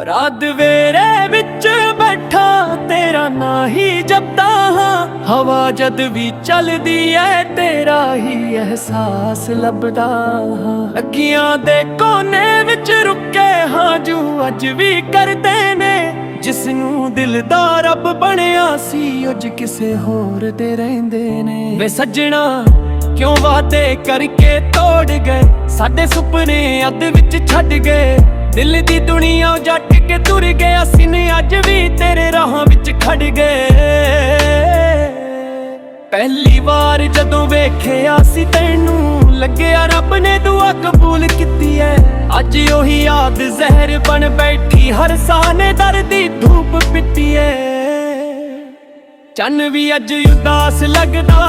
रात वेरे विच बैठा तेरा ना ही जपदा हाँ। हवा जद भी चलदी है तेरा ही एहसास लभदा हाँ। अखियां दे कोने विच रुके हाँ जू अज भी करदे ने। जिसनू दिल दा रब बनिया सी उज किसे होर दे रहिंदे ने। वे सजना क्यों वादे करके तोड़ गए, साडे सुपने अध विच छड्ड गए। दिल दी दुनिया जट के तुर गया सीने अज भी तेरे राहां विच खड़ गए। पहली बार जदों वेखिया सी तैनू लग्या रब ने दुआ कबूल कीती है। अज ओही याद जहर बन बैठी हर साने दर्दी धूप पिटी है। चन्न भी अज उदास लगदा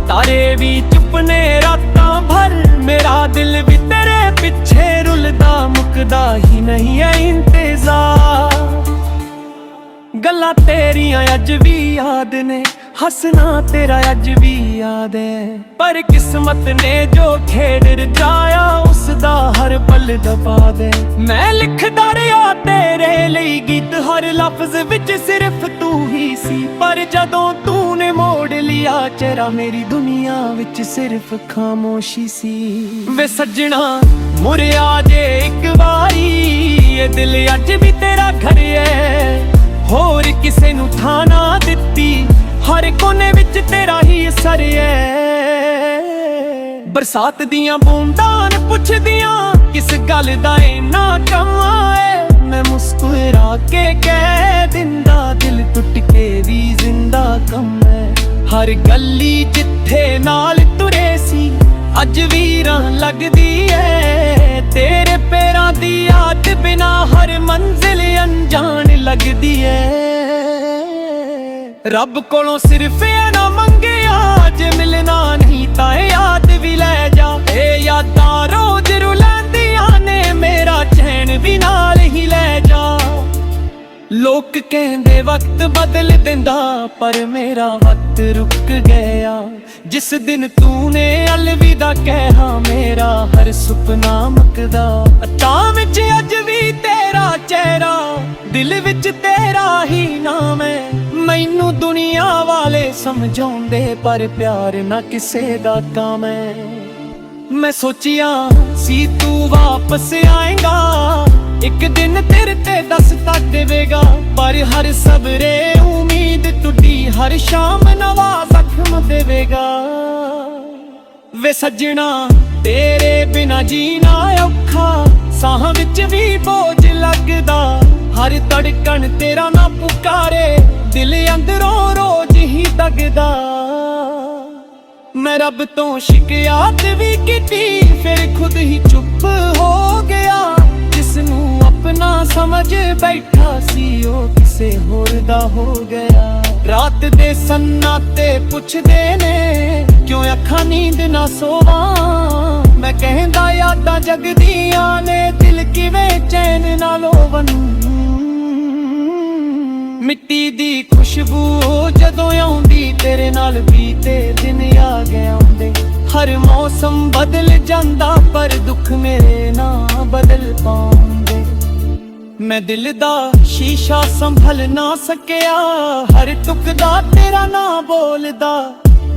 तारे भी चुप ने रातां भर। मेरा दिल भी तेरे पिछे रुलदा मुकदा ही नहीं है इंतजार। गल्लां तेरियां अज भी याद ने, हसना तेरा अज भी याद है। पर किस्मत ने जो खेड रचाया उसदा हर पल दबा दे। मैं लिखदा रहा तेरे लिए गीत हर लफ्ज विच सिर्फ तू ही सी। पर जदों तूने मोड़ लिया चेहरा मेरी दुनिया विच सिर्फ खामोशी सी। वे सजना मुड़िया जे एक बारी, ये दिल अज भी तेरा घर है। होर किसे नू थां ना दित्ती, हर कोने विच तेरा ही असर है। बरसात दियां बूंदां ने पुछदियां किस गल दा इन्ना कमा है। मैं मुस्कुरा के कह दिंदा दिल टुट के भी जिंदा कम है। हर गली जिथे नाल तुरे सी अज वीरां लगदी है। तेरे पैरां दी याद बिना हर मंजिल अनजान लगदी है। रब कोलों सिर्फ ये ना मंगिया जे मिलना नहीं तां याद भी ले जा। ए यादां रोज रुलैंदियां ने मेरा चैन भी नाल ही ले जा। लोग कहंदे वक्त बदल दिंदा पर मेरा वक्त रुक गया। जिस दिन तूने अलविदा कहा मेरा हर सुपना मुकदा। अचां विच अज भी तेरा चेहरा दिल विच तेरा ही नाम है। मैनू दुनिया वाले समझाउंदे पर प्यार ना किसे दा काम है। मैं सोचिया सी तू वापस आएगा, एक दिन तेरे ते दस्ता देवेगा। पर हर सबरे उम्मीद टूटी हर शाम नवा जख्म देवेगा। वे सजना तेरे बिना जीना औखा, साह विच भी बोझ लगदा। हर धड़कन तेरा ना पुकारे दिल अंदरों रोज ही दगदा। मैं रब तो शिकायत भी कीती फिर खुद ही चुप हो गया। जिसनू अपना समझ बैठा सी ओ किसे होर दा हो गया। रात दे सन्नाटे पुछदे ने क्यों अखां नींद ना सोवा। मैं कहंदा यादां जगदियां ने दिल किवें चैन ना लोवन। मिट्टी दी खुशबू जदों आउंदी तेरे नाल बीते दिन आ गए आउंदे। हर मौसम बदल जांदा पर दुख मेरे ना बदल पाउंदे। मैं दिल दा शीशा संभल ना सकिया, हर तुक दा तेरा ना बोलदा।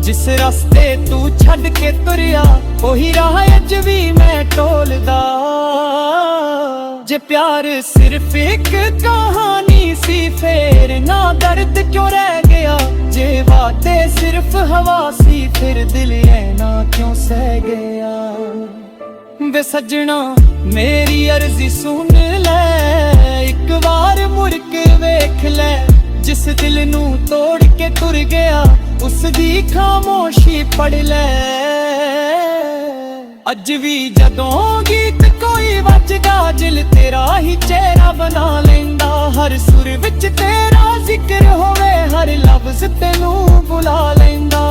जिस रास्ते तू छड़ के तुरिया ओही राह अज भी मैं टोलदा। जे प्यार सिर्फ एक कहानी सी फिर ना दर्द क्यों रह गया। जे वादे सिर्फ हवा सी फिर दिल ऐना क्यों सह गया। वे सजना मेरी अर्जी सुन ले, एक बार मुड़ के वेख ले। जिस दिल नू तोड़ के तुर गया उसदी खामोशी पढ़ ले। अज भी जदों गीत कोई वजदा दिल तेरा ही चेहरा बना लेंदा। हर सुर विच तेरा जिक्र होवे हर लफ्ज तेनू बुला लेंदा।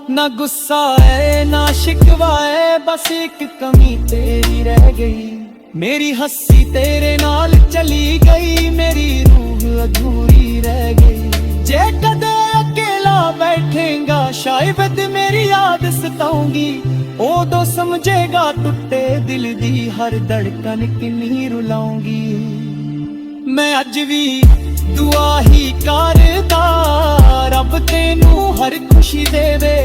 ना गुस्सा है ना शिकवा है बस एक कमी तेरी रह गई। मेरी हंसी तेरे नाल चली गई, मेरी रूह अधूरी रह गई। जे कदे अकेला बैठेगा शायद मेरी याद सताऊंगी। ओदो समझेगा टुटे दिल दी हर धड़कन किन्नी रुलाऊंगी। मैं अज भी दुआ ही करदा, रब तेनू हर खुशी देवे।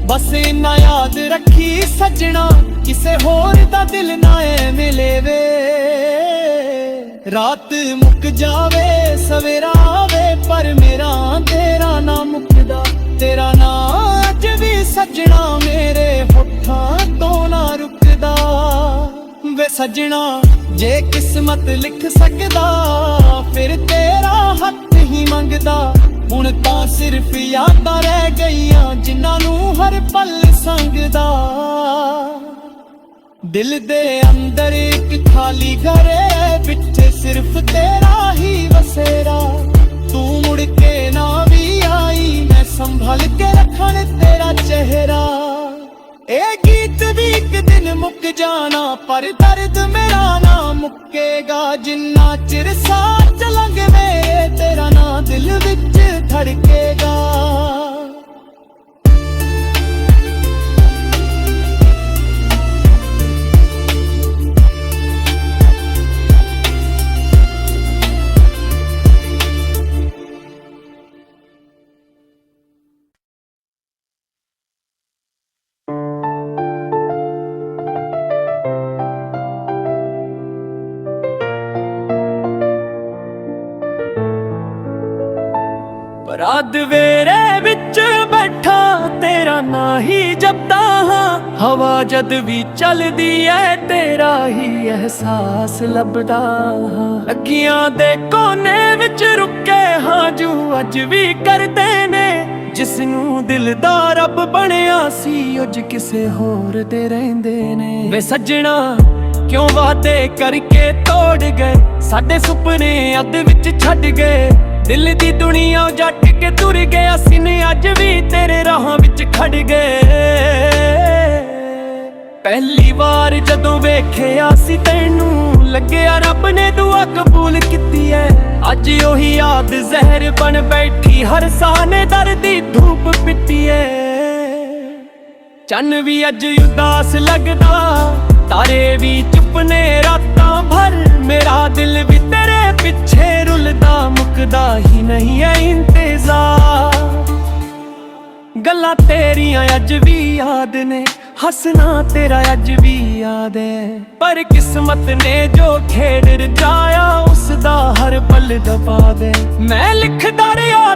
बस इन्ना याद रखी सजना, किसे होर दा दिल ना एवें लेवे। रात मुक जावे सवेरा आवे, पर मेरा तेरा ना मुकदा। तेरा ना अज भी सजना मेरे होठां तो ना रुकदा। वे सजना जे किस्मत लिख सकदा, फिर तेरा हथ ही मंगदा। हुण तां सिर्फ यादां रह गईयां, जिन्हां नूं हर पल संगदा। दिल दे अंदर एक खाली घर है, पिछे सिर्फ तेरा ही बसेरा। तू मुड़ के ना भी आई, मैं संभल के रखण तेरा चेहरा। ए गीत भी एक दिन मुक जाना, पर दर्द मेरा ना मुकेगा। जिन्ना चिर साथ चलांगे मेरे, तेरा ना दिल विच धड़केगा। रात वेरे विच बैठा, तेरा ना ही जपदा हाँ। हवा जद भी चलदी है, तेरा ही एहसास लभदा हाँ। अखियां दे कोने विच रुके हाँ, जू अज भी करदे ने। जिसनू दिल दा रब बनिया सी, अज किसे होर दे रहिंदे ने। वे सजना क्यों वादे करके तोड़ गए, साडे सुपने अध विच छड्ड गए। दिल दी दुनिया जट के तुर गया, सीने अज भी तेरे राहां विच खड़ गए। पहली बार जदों वेखिया सी तैनू, लग्या रब ने दुआ कबूल कीती है। अज ओही याद जहर बन बैठी, हर साह ने दर्दी धूप पिटी है। चन्न भी अज उदास लगदा, तारे भी चुप ने रातां भर। मेरा दिल भी तेरे पिछे रुलदा, मुकदा ही नहीं है इंतजार। गल्लां तेरियां अज भी याद ने, हसना तेरा अज भी याद है। पर किस्मत ने जो खेड़ रचाया, उसदा हर पल दबा दे। मैं लिखदा रहा